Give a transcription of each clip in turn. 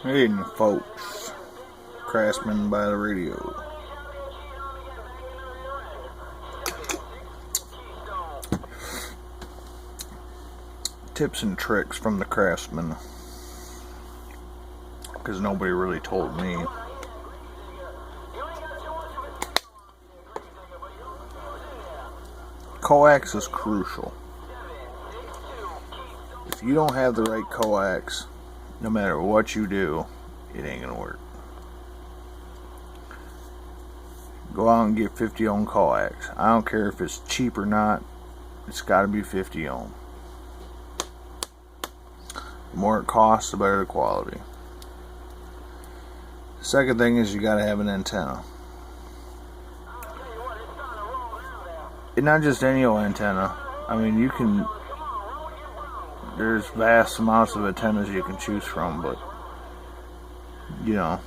Hey folks, Craftsman by the radio. Tips and tricks from the Craftsman, because nobody really told me. Coax is crucial. If you don't have the right coax, no matter what you do, it ain't gonna work. Go out and get 50 ohm coax. I don't care if it's cheap or not, it's gotta be 50 ohm. The more it costs, the better the quality. Second thing is you gotta have an antenna. And not just any old antenna. I mean, you can, there's vast amounts of antennas you can choose from, but you know,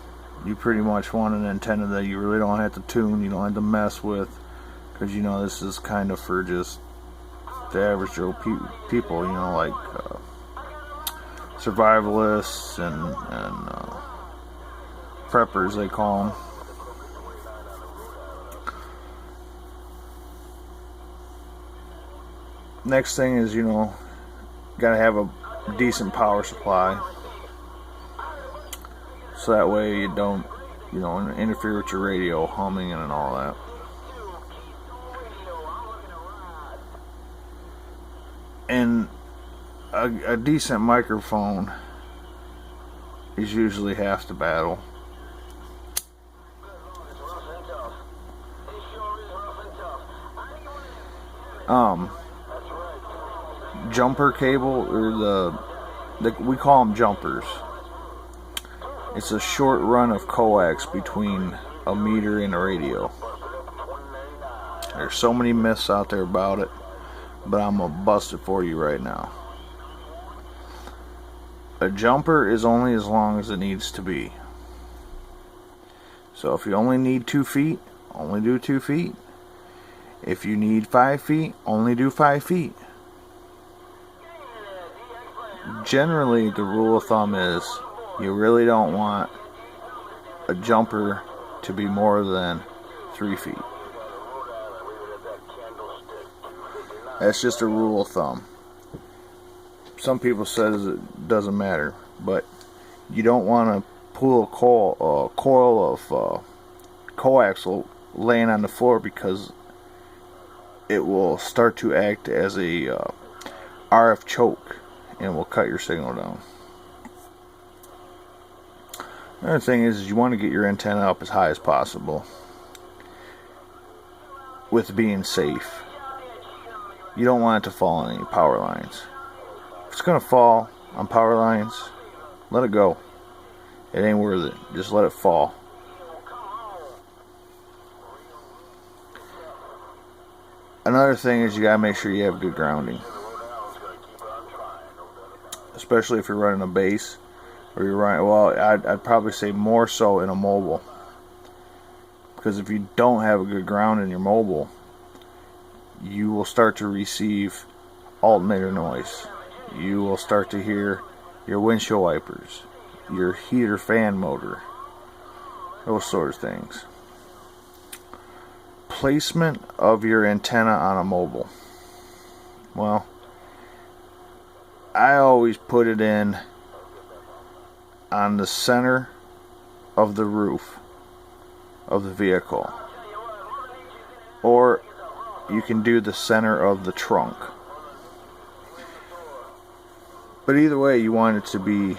you pretty much want an antenna that you really don't have to tune, you don't have to mess with, because you know this is kind of for just the average Joe people, you know, like survivalists and preppers, they call them. Next thing is, you know, gotta have a decent power supply, so that way you don't, you know, interfere with your radio humming and all that. And a decent microphone is usually half the battle. Jumper cable, or we call them jumpers. It's a short run of coax between a meter and a radio. There's so many myths out there about it, but I'm gonna bust it for you right now. A jumper is only as long as it needs to be. So if you only need 2 feet, only do 2 feet. If you need 5 feet, only do 5 feet. Generally, the rule of thumb is you really don't want a jumper to be more than 3 feet. That's just a rule of thumb. Some people says it doesn't matter, but you don't want to pull a coil of coaxial laying on the floor, because it will start to act as a RF choke and will cut your signal down. Another thing is you want to get your antenna up as high as possible with being safe. You don't want it to fall on any power lines. If it's going to fall on power lines, let it go. It ain't worth it. Just let it fall. Another thing is you gotta make sure you have good grounding, especially if you're running a bass, or you're running, well, I'd probably say more so in a mobile, because if you don't have a good ground in your mobile, you will start to receive alternator noise. You will start to hear your windshield wipers, your heater fan motor, those sort of things. Placement of your antenna on a mobile. Well, I always put it in on the center of the roof of the vehicle, or you can do the center of the trunk. But either way, you want it to be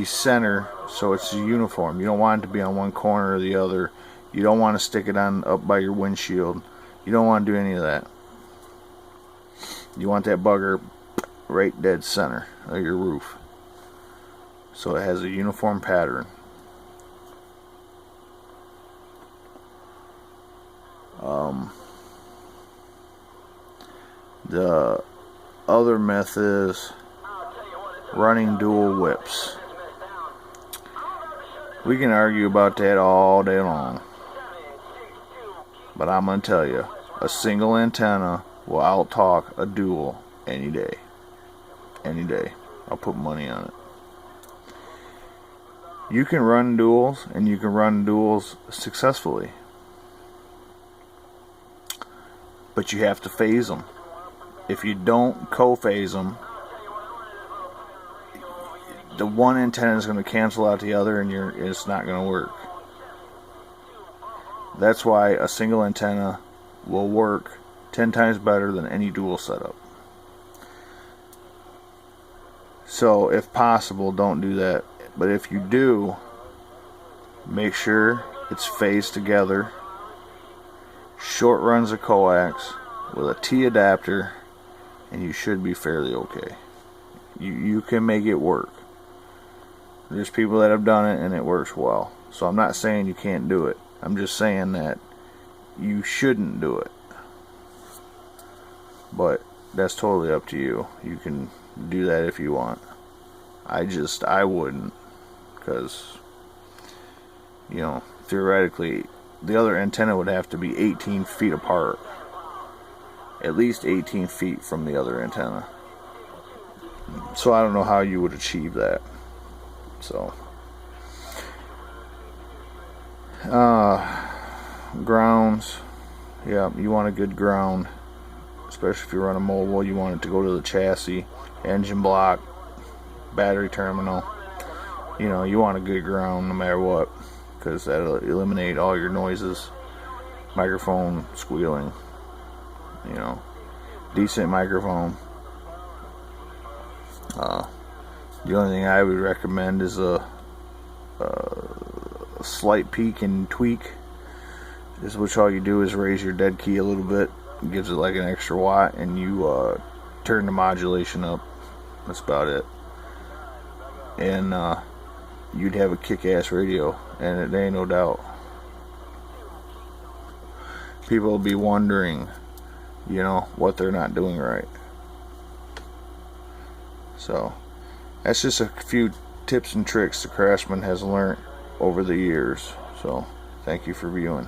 center, so it's uniform. You don't want it to be on one corner or the other. You don't want to stick it on up by your windshield. You don't want to do any of that. You want that bugger right dead center of your roof, so it has a uniform pattern. The other myth is running dual whips. We can argue about that all day long, but I'm going to tell you, a single antenna will out-talk a dual any day. Any day. I'll put money on it. You can run duals, and you can run duals successfully. But you have to phase them. If you don't co-phase them, the one antenna is going to cancel out the other, and it's not going to work. That's why a single antenna will work 10 times better than any dual setup. So if possible, don't do that. But if you do, make sure it's phased together. Short runs of coax with a T adapter, and you should be fairly okay. You can make it work. There's people that have done it and it works well. So I'm not saying you can't do it. I'm just saying that you shouldn't do it. But that's totally up to you. You can do that if you want. I wouldn't, because, you know, theoretically the other antenna would have to be 18 feet apart, at least 18 feet from the other antenna. So I don't know how you would achieve that. So grounds, yeah, you want a good ground, especially if you run a mobile. You want it to go to the chassis, engine block, battery terminal. You know, you want a good ground no matter what, because that'll eliminate all your noises, microphone squealing, you know, decent microphone. The only thing I would recommend is a slight peak and tweak, is which all you do is raise your dead key a little bit. It gives it like an extra watt, and you turn the modulation up. That's about it. And you'd have a kick-ass radio, and it ain't no doubt. People will be wondering, you know, what they're not doing right. So that's just a few tips and tricks the Craftsman has learned over the years. So thank you for viewing.